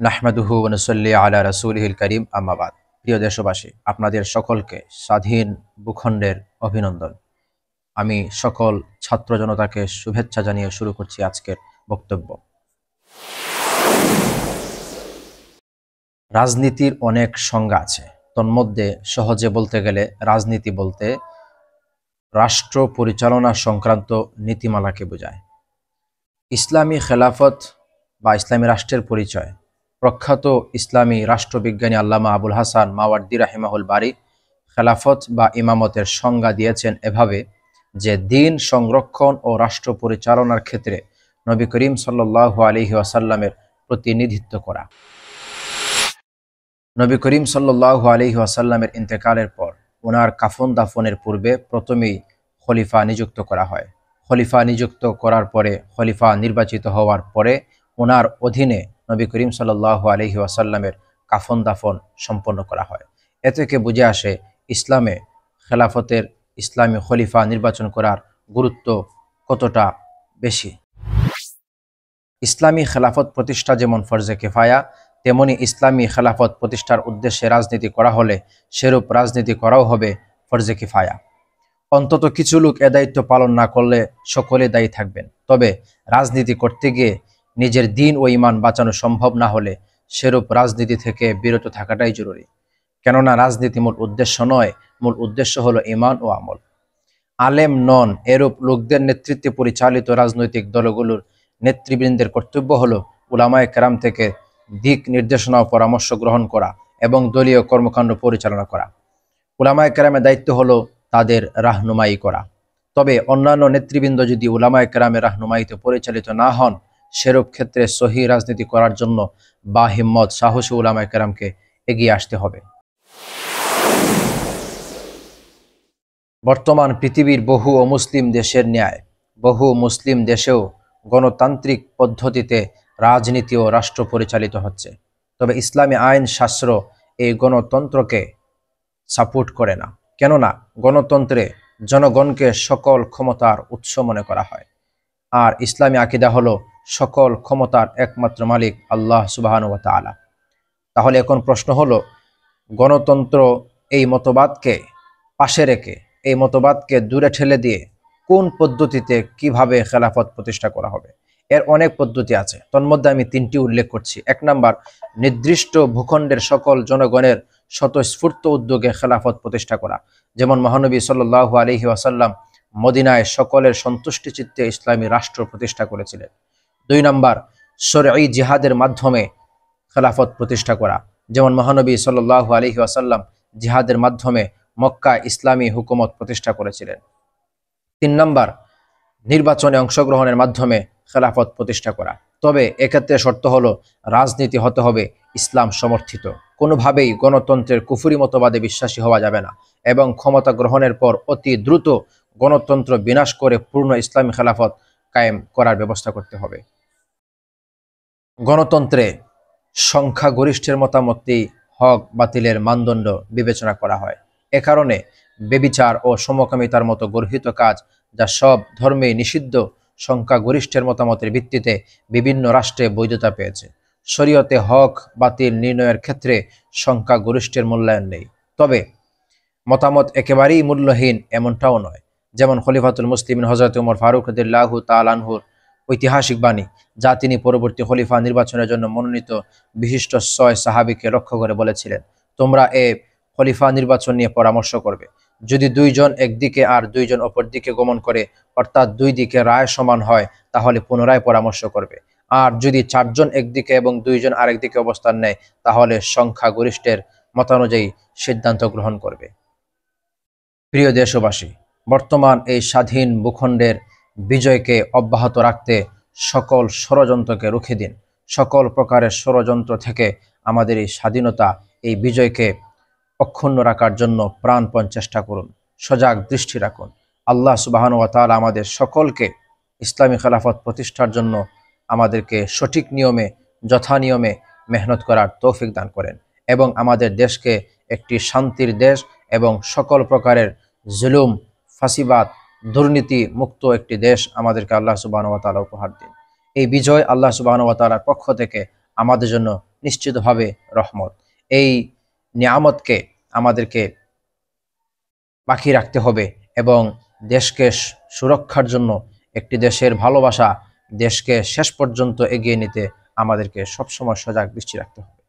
নাহমাদুহু ওয়া নুসাল্লি আলা রাসূলিহিল কারীম আম্মা বাদ। প্রিয় দেশবাসী, আপনাদের সকলকে স্বাধীন ভূখণ্ডের অভিনন্দন। আমি সকল ছাত্র জনতাকে শুভেচ্ছা জানিয়ে শুরু করছি আজকের বক্তব্য। রাজনীতির অনেক সংজ্ঞা আছে, তন্মধ্যে সহজে বলতে গেলে রাজনীতি বলতে রাষ্ট্র পরিচালনা সংক্রান্ত নীতিমালাকে বোঝায়। ইসলামী খেলাফত বা ইসলামী রাষ্ট্রের পরিচয় প্রখ্যাত ইসলামী রাষ্ট্রবিজ্ঞানী আল্লামা আবুল হাসান মাওয়ার্দী রাহিমাহুল বারী খেলাফত বা ইমামতের সংজ্ঞা দিয়েছেন এভাবে যে দিন সংরক্ষণ ও রাষ্ট্র পরিচালনার ক্ষেত্রে নবী করিম সাল্লাল্লাহু আলাইহি ওয়াসাল্লামের প্রতিনিধিত্ব করা। নবী করিম সাল্লাল্লাহু আলাইহি ওয়াসাল্লামের ইন্তেকালের পর ওনার কাফন দাফনের পূর্বে প্রথমেই খলিফা নিযুক্ত করা হয়। খলিফা নিযুক্ত করার পরে খলিফা নির্বাচিত হওয়ার পরে ওনার অধীনে নবী করিম সাল্লাল্লাহু আলাইহি ওয়াসাল্লামের কাফন দাফন সম্পন্ন করা হয়। এ থেকে বুঝে আসে ইসলামে খেলাফতের ইসলামী খলিফা নির্বাচন করার গুরুত্ব কতটা বেশি। ইসলামী খেলাফত প্রতিষ্ঠা যেমন ফরজে কিফায়া, তেমনি ইসলামী খেলাফত প্রতিষ্ঠার উদ্দেশ্যে রাজনীতি করা হলে সেরূপ রাজনীতি করাও হবে ফরজে কিফায়া। অন্তত কিছু লোক এ দায়িত্ব পালন না করলে সকলে দায়ী থাকবেন। তবে রাজনীতি করতে গিয়ে নিজের দিন ও ঈমান বাঁচানো সম্ভব না হলে সেরূপ রাজনীতি থেকে বিরত থাকাটাই জরুরি। কেননা রাজনীতি মূল উদ্দেশ্য নয়, মূল উদ্দেশ্য হলো ঈমান ও আমল। আলেম নন এরূপ লোকদের নেতৃত্বে পরিচালিত রাজনৈতিক দলগুলোর নেতৃবৃন্দের কর্তব্য হলো উলামায়ে কেরাম থেকে দিক নির্দেশনা ও পরামর্শ গ্রহণ করা এবং দলীয় কর্মকাণ্ড পরিচালনা করা। উলামায়ে কেরামের দায়িত্ব হলো তাদের রাহনুমাই করা। তবে অন্যান্য নেতৃবৃন্দ যদি উলামায়ে কেরামের রাহনুমাইতে পরিচালিত না হন, সেরূপ ক্ষেত্রে সহি রাজনীতি করার জন্য বা হিম্মত সাহসী উলামায়ে কেরামকে এগিয়ে আসতে হবে। বর্তমান পৃথিবীর বহু অমুসলিম দেশের ন্যায় বহু মুসলিম দেশেও গণতান্ত্রিক পদ্ধতিতে রাজনীতি ও রাষ্ট্র পরিচালিত হচ্ছে। তবে ইসলামী আইন শাস্ত্র এই গণতন্ত্রকে সাপোর্ট করে না। কেননা গণতন্ত্রে জনগণকে সকল ক্ষমতার উৎস মনে করা হয়, আর ইসলামী আকিদা হলো সকল ক্ষমতার একমাত্র মালিক আল্লাহ সুবহানাহু ওয়া তাআলা। তাহলে এখন প্রশ্ন হলো, গণতন্ত্র এই মতবাদকে পাশে রেখে, এই মতবাদকে দূরে ঠেলে দিয়ে কোন পদ্ধতিতে কিভাবে খেলাফত প্রতিষ্ঠা করা হবে? এর অনেক পদ্ধতি আছে, তন্মধ্যে আমি তিনটি উল্লেখ করছি। 1 নাম্বার, নির্দিষ্ট ভূখণ্ডের সকল জনগণের স্বতঃস্ফূর্ত উদ্যোগে খেলাফত প্রতিষ্ঠা করা। যেমন মহানবী সাল্লাল্লাহু আলাইহি ওয়াসাল্লাম মদিনায় সকলের সন্তুষ্টি চিত্তে ইসলামী রাষ্ট্র প্রতিষ্ঠা করেছিলেন। 2 নাম্বার, শরঈ জিহাদের মাধ্যমে খেলাফত প্রতিষ্ঠা করা। যেমন মহানবী সাল্লাল্লাহু আলাইহি ওয়াসাল্লাম জিহাদের মাধ্যমে মক্কা ইসলামী হুকুমত প্রতিষ্ঠা করেছিলেন। 3 নাম্বার, নির্বাচনে অংশগ্রহণের মাধ্যমে খেলাফত প্রতিষ্ঠা করা। তবে এক্ষেত্রে শর্ত হলো রাজনীতি হতে হবে ইসলাম সমর্থিত। কোনোভাবেই গণতন্ত্রের কুফরি মতবাদে বিশ্বাসী হওয়া যাবে না এবং ক্ষমতা গ্রহণের পর অতি দ্রুত গণতন্ত্র বিনাশ করে পূর্ণ ইসলামী খেলাফত কায়েম করার ব্যবস্থা করতে হবে। গণতন্ত্রে সংখ্যাগরিষ্ঠের মতামতই হক বাতিলের মানদণ্ড বিবেচনা করা হয়। এ কারণে ব্যভিচার ও সমকামিতার মতো গর্হিত কাজ, যা সব ধর্মেই নিষিদ্ধ, সংখ্যাগরিষ্ঠের মতামতের ভিত্তিতে বিভিন্ন রাষ্ট্রে বৈধতা পেয়েছে। শরীয়তে হক বাতিল নির্ণয়ের ক্ষেত্রে সংখ্যাগরিষ্ঠের মূল্যায়ন নেই। তবে মতামত একেবারেই মূল্যহীন এমনটাও নয়। যেমন খলিফাতুল মুসলিমিন হযরত ওমর ফারুক রাদিয়াল্লাহু তাআলা আনহুর ঐতিহাসিক বাণী, যা তিনি পরবর্তী খলিফা নির্বাচনের জন্য মনোনীত বিশিষ্ট 6 সাহাবীকে লক্ষ্য করে বলেছিলেন, তোমরা এ খলিফা নির্বাচন নিয়ে পরামর্শ করবে। যদি 2 জন একদিকে আর 2 জন অপর দিকে গমন করে, অর্থাৎ 2 দিকে রায় সমান হয়, তাহলে পুনরায় পরামর্শ করবে। আর যদি 4 জন একদিকে এবং 2 জন আরেক দিকে অবস্থান নেয়, তাহলে সংখ্যাগরিষ্ঠের মতানুযায়ী সিদ্ধান্ত গ্রহণ করবে। প্রিয় দেশবাসী, বর্তমান এই স্বাধীন ভূখণ্ডের বিজয়কে অব্যাহত রাখতে সকল ষড়যন্ত্রকে রুখে দিন। সকল প্রকারের ষড়যন্ত্র থেকে আমাদের এই স্বাধীনতা, এই বিজয়কে অক্ষুণ্ণ রাখার জন্য প্রাণপণ চেষ্টা করুন, সজাগ দৃষ্টি রাখুন। আল্লাহ সুবহানাহু ওয়া তাআলা আমাদের সকলকে ইসলামী খেলাফত প্রতিষ্ঠার জন্য আমাদেরকে সঠিক নিয়মে, যথানিয়মে মেহনত করার তৌফিক দান করেন এবং আমাদের দেশকে একটি শান্তির দেশ এবং সকল প্রকারের জুলুম, ফাসিবাদ, দুর্নীতি মুক্ত একটি দেশ আমাদেরকে আল্লাহ সুবহানাহু ওয়া তাআলা উপহার দিন। এই বিজয় আল্লাহ সুবহানাহু ওয়া তাআলার পক্ষ থেকে আমাদের জন্য নিশ্চিতভাবে রহমত। এই নিয়ামতকে আমাদেরকে বাকি রাখতে হবে এবং দেশকে সুরক্ষার জন্য, একটি দেশের ভালোবাসা, দেশকে শেষ পর্যন্ত এগিয়ে নিতে আমাদেরকে সবসময় সজাগ দৃষ্টি রাখতে হবে।